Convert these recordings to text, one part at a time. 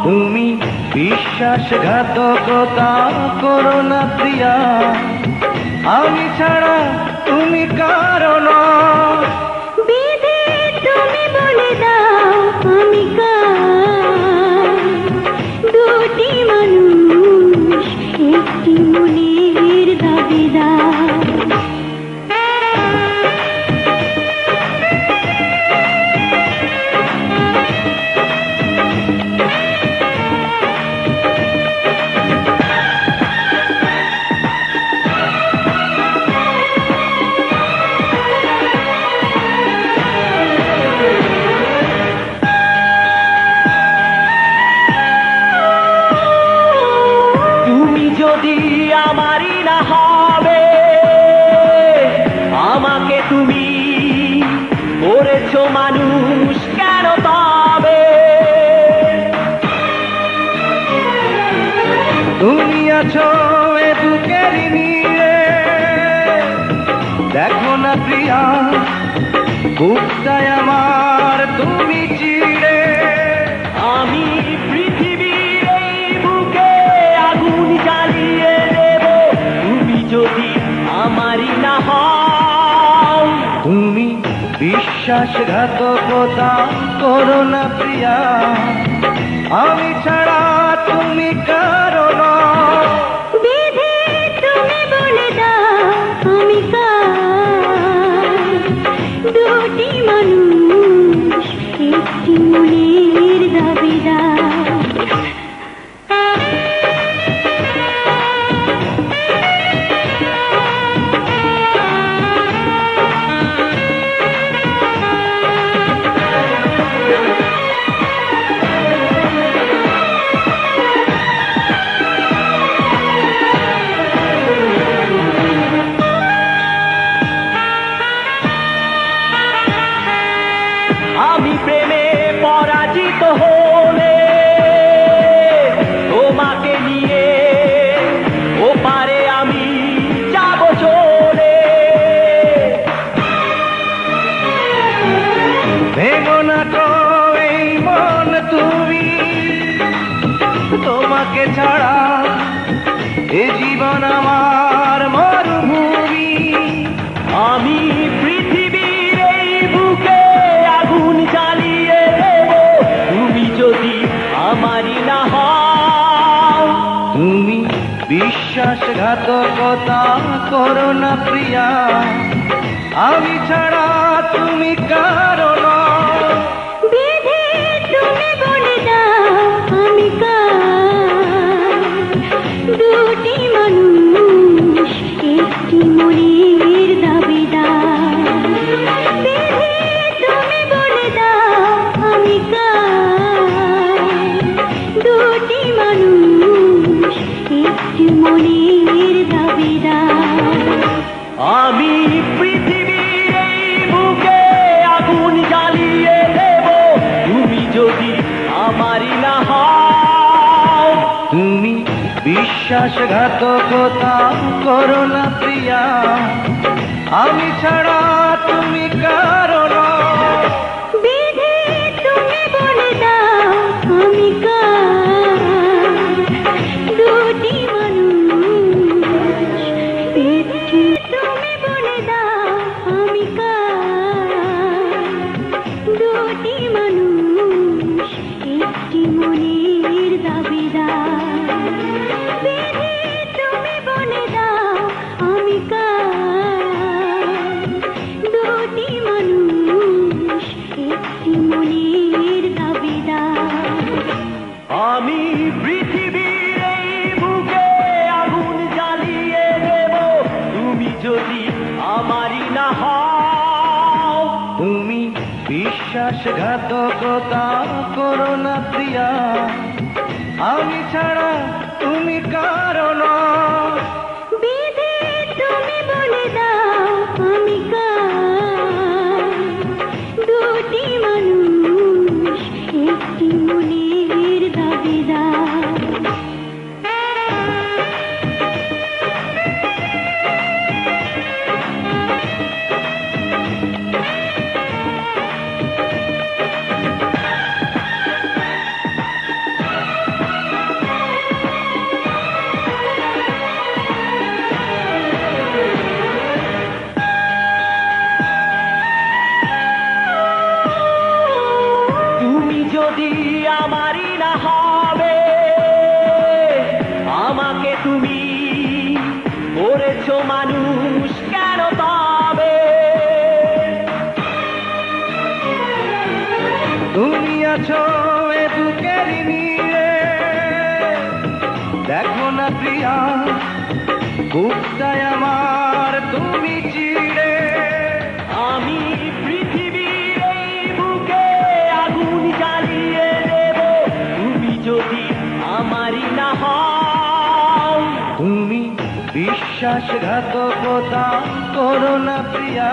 তুমি বিশ্বাসঘাতকতা করো না প্রিয়া, আমি ছাড়া তুমি কারো না। বিধি তুমি বলে দাও আমি কার, দুটি মানুষ একটি মনের দাবিদার। যদি আমারই না হবে, আমাকে তুমি করেছো মানুষ কেন তবে? তুমি আছো এ বুকের নিয়ে, দেখো না প্রিয়া বুকটায় আমার তুমি চিড়ে। আমি পৃথিবীর এই বুকে আগুন জ্বালিয়ে দেব, তুমি যদি আমারই না হও। তুমি বিশ্বাসঘাতকতা করো না প্রিয়া, আমি ছাড়া তুমি কারো না। বিধি তুমি বলে দাও আমি কার, দুটি মানুষ একটি মনের দাবিদার। আমি প্রেমে পরাজিত হলে তোমাকে নিয়ে ওপারে আমি যাব চলে। ভেঙো না তো এই মন তুমি, তোমাকে ছাড়া এ জীবন আমার মরুভূমি। আমি পৃথিবীর এই বুকে আগুন জ্বালিয়ে দেব, তুমি যদি আমারই না হও। তুমি বিশ্বাসঘাতকতা করো না প্রিয়া, আমি ছাড়া তুমি কারো না। বিধি তুমি বলে দাও আমি কার, দুটি মানুষ একটি মনের দাবিদার। বিধি তুমি বলে দাও আমি কার, দুটি মানুষ একটি মনের দাবিদার। আমি পৃথিবীর এই বুকে আগুন জ্বালিয়ে দেব, তুমি যদি আমারই না হও। তুমি বিশ্বাসঘাতকতা করো না প্রিয়া, আমি ছাড়া তুমি কারো না। বিধি তুমি বলে দাও আমি কার, দুটি মানুষ একটি। তুমি বলে দাও আমি কার, দুটি মানুষ একটি মনের দাবিদার। বিধি তুমি বলে দাও আমি কার, দুটি মানুষ একটি মনের দাবিদার। আমি পৃথিবীর এই বুকে আগুন জ্বালিয়ে দেব, তুমি যদি আমারই না হও। তুমি বিশ্বাসঘাতকতা করো না প্রিয়া, আমি ছাড়া তুমি কারো না। বিধি তুমি বলে দাও আমি কার, দুটি মানুষ একটি মনের দাবিদার। যদি আমারই না হবে, আমাকে তুমি করেছো মানুষ কেন তবে? তুমি আছো এ বুকের নীড়ে, দেখো না প্রিয়া বুকটায় আমার তুমি চিড়ে। আমি পৃথিবীর এই বুকে আগুন জ্বালিয়ে দেব, তুমি যদি আমারই না হও। তুমি বিশ্বাসঘাতকতা করো না প্রিয়া,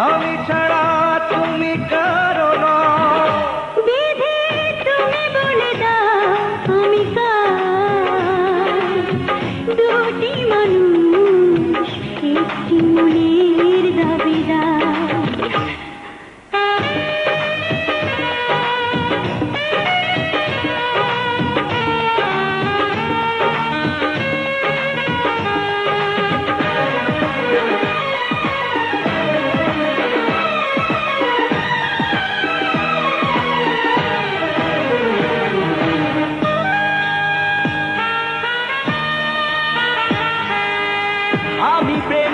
আমি ছাড়া তুমি কারো নও। বিধি তুমি বলে দাও আমি কার, দুটি মানুষ একটি মনের দাবিদার। আমি প্রেম